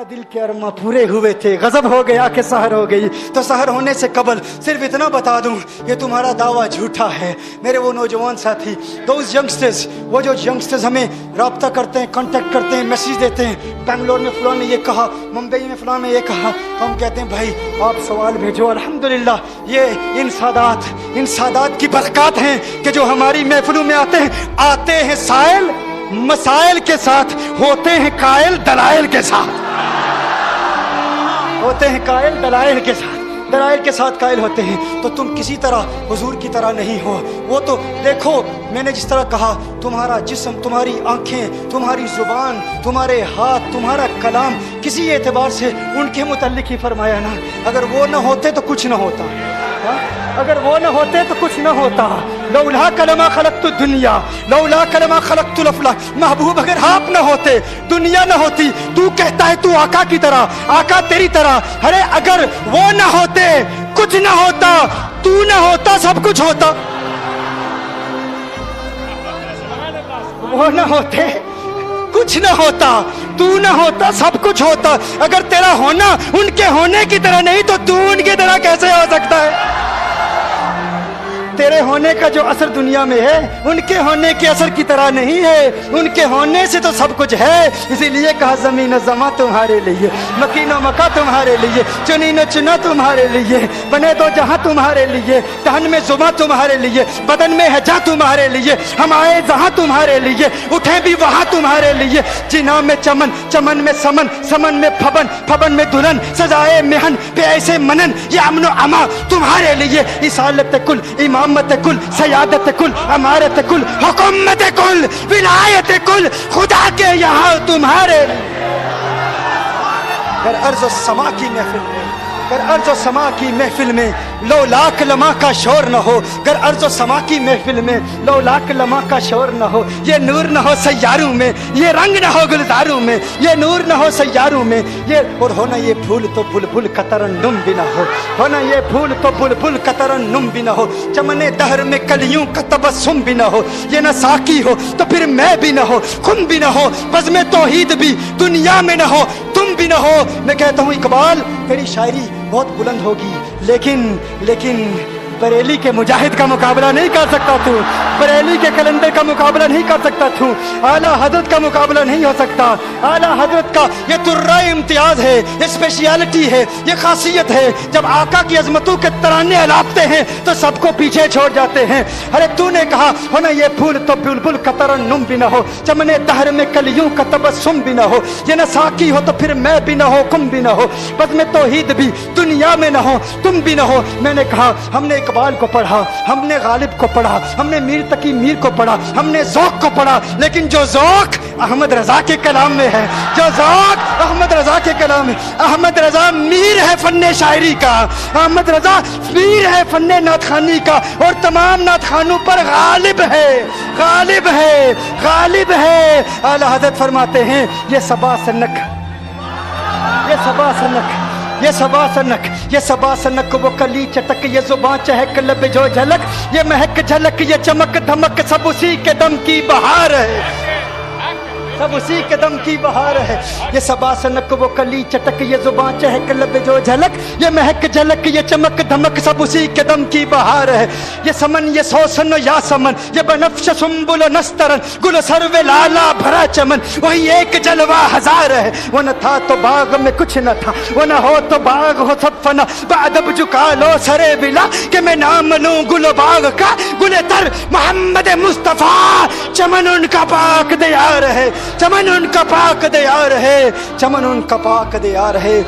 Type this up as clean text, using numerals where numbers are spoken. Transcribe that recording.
न दिल के अरमा पूरे हुए थे, गजब हो गया कि सहर हो गई। तो सहर होने से कबल सिर्फ इतना बता दूं, ये तुम्हारा दावा झूठा है। मेरे वो नौजवान साथी, दोज यंगस्टर्स, वो जो यंगस्टर्स हमें रब्ता करते हैं, कांटेक्ट करते हैं, मैसेज देते हैं, बेंगलोर में फलां ने ये कहा, मुंबई में फलां ने ये कहा, तो हम कहते हैं भाई आप सवाल भेजो। अल्हम्दुलिल्लाह ये इन सादात की बरकत हैं कि जो हमारी महफिलों में आते हैं साइल मसाइल के साथ, होते हैं कायल दलाइल के साथ, होते हैं कायल दलाइल के साथ, दलाइल के साथ कायल होते हैं। तो तुम किसी तरह हुजूर की तरह नहीं हो। वो तो देखो, मैंने जिस तरह कहा, तुम्हारा जिस्म, तुम्हारी आंखें, तुम्हारी जुबान, तुम्हारे हाथ, तुम्हारा कलाम, किसी एतबार से उनके मुतल्लिक ही फरमाया ना। अगर वो न होते तो कुछ न होता, अगर वो न होते तो कुछ न होता। लौला कलमा खलक़तु दुनिया, लौला कलमा खलक़तुल अफ़लाक। महबूब अगर आप न होते, दुनिया न होती। तू कहता है तू आका की तरह, आका तेरी तरह। अरे अगर वो न होते कुछ न होता, तू न होता सब कुछ होता। वो न होते कुछ न होता, तू न होता सब कुछ होता। अगर तेरा होना उनके होने की तरह नहीं तो तू उनकी तरह कैसे हो सकता है? तेरे होने का जो असर दुनिया में है उनके होने के असर की तरह नहीं है। उनके होने से तो सब कुछ है। इसीलिए कहा ज़मीन ज़मा तुम्हारे लिए, मकीनो मका तुम्हारे लिए, चुनी न चुना तुम्हारे लिए, बने दो जहां तुम्हारे लिए, तहन में जुमा तुम्हारे लिए, बदन में है जा तुम्हारे लिए, हम आए जहां तुम्हारे लिए, उठे भी वहां तुम्हारे लिए। जिना में चमन, चमन में समन, समन में फबन, फबन में दुल्हन, सजाए मेहन पे ऐसे मनन, ये अमनो अमा तुम्हारे लिए। इसालत कुल, इमामत कुल, सयादत कुल, अमारत कुल, हुकूमत कुल, विलायत कुल, खुदा के यहाँ तुम्हारे। कर अर्ज़ समा की महफिल में, कर अर्ज़ समा की महफिल में लो लाख लम्हा का शोर न हो। कर अर्ज़ समा की महफिल में लो लाख लम्हा का शोर न हो। ये नूर न हो सैयारों में, ये रंग न हो गुलजारों में, ये नूर न हो सैयारों में, ये और होना ये फूल तो बुलबुल का तरन्नुम भी न हो, होना ये फूल तो बुलबुल का तरन्नुम भी न हो। चमने दहर में कलियों का तबस्सुम भी न हो। ये न साकी हो तो फिर मैं भी न हो, खुम भी न हो, बज़्म तौहीद भी दुनिया में न हो, तुम भी न हो। मैं कहता हूँ इकबाल तेरी शायरी बहुत बुलंद होगी, लेकिन बरेली के मुजाहिद का मुकाबला नहीं कर सकता तू, बरेली के कलंदर का मुकाबला नहीं कर सकता तू, आला हजरत का मुकाबला नहीं हो सकता। आला हजरत का ये तुर्रा इम्तियाज है, ये स्पेशलिटी है, ये खासियत है। जब आका की अजमतों के तराने अलापते हैं तो सबको पीछे छोड़ जाते हैं। अरे तूने कहा हो ना ये फूल तो बुलबुल का तरन्नुम भी न हो, चमने दहर में कलियों का तबस्सुम भी न हो। ये न साकी हो तो फिर मैं भी न हो, कुम भी न हो, बज़्म तौहीद भी दुनिया में न हो, तुम भी न हो। मैंने कहा हमने इकबाल को पढ़ा, हमने गालिब को पढ़ा, हमने मीर तकी मीर को पढ़ा, हमने ज़ौक़ को पढ़ा, लेकिन जो ज़ौक़ अहमद रज़ा के कलाम में है, जो ज़ौक़ अहमद रज़ा के कलाम में, अहमद रज़ा मीर है फन्ने शायरी का, अहमद रज़ा मीर है फन्ने नातखानी का, और तमाम नातखानों पर गालिब है, गालिब है, गालिब है। आला हज़रत फरमाते हैं ये सबा सनक, ये सबा सनक, ये सबा सनक, ये सबा सनक, वो कली चटक, ये जुबां चहक, लब जो झलक, ये महक झलक, ये चमक धमक, सब उसी के दम की बहार है, सब उसी के दम की बहार है। ये सबा सनक, वो कली चटक, ये जुबां चहक, लब जो झलक, ये महक झलक, ये चमक धमक, सब उसी के दम की बहार है। ये समन, ये सोसन या समन, ये बनफ्श सुंबुल नस्तरन, गुल सर्वे लाला भरा चमन, वही एक जलवा हजार है। वो न था तो बाग में कुछ न था, वो न हो तो बाग हो सब फना, बादब झुका लो सरे बिला कि मैं नाम लूं गुल बाग का, गुल तर मोहम्मद मुस्तफा। चमन उनका पाक दयार है, चमन उनका पाक दयार है, चमन उनका पाक दयार है।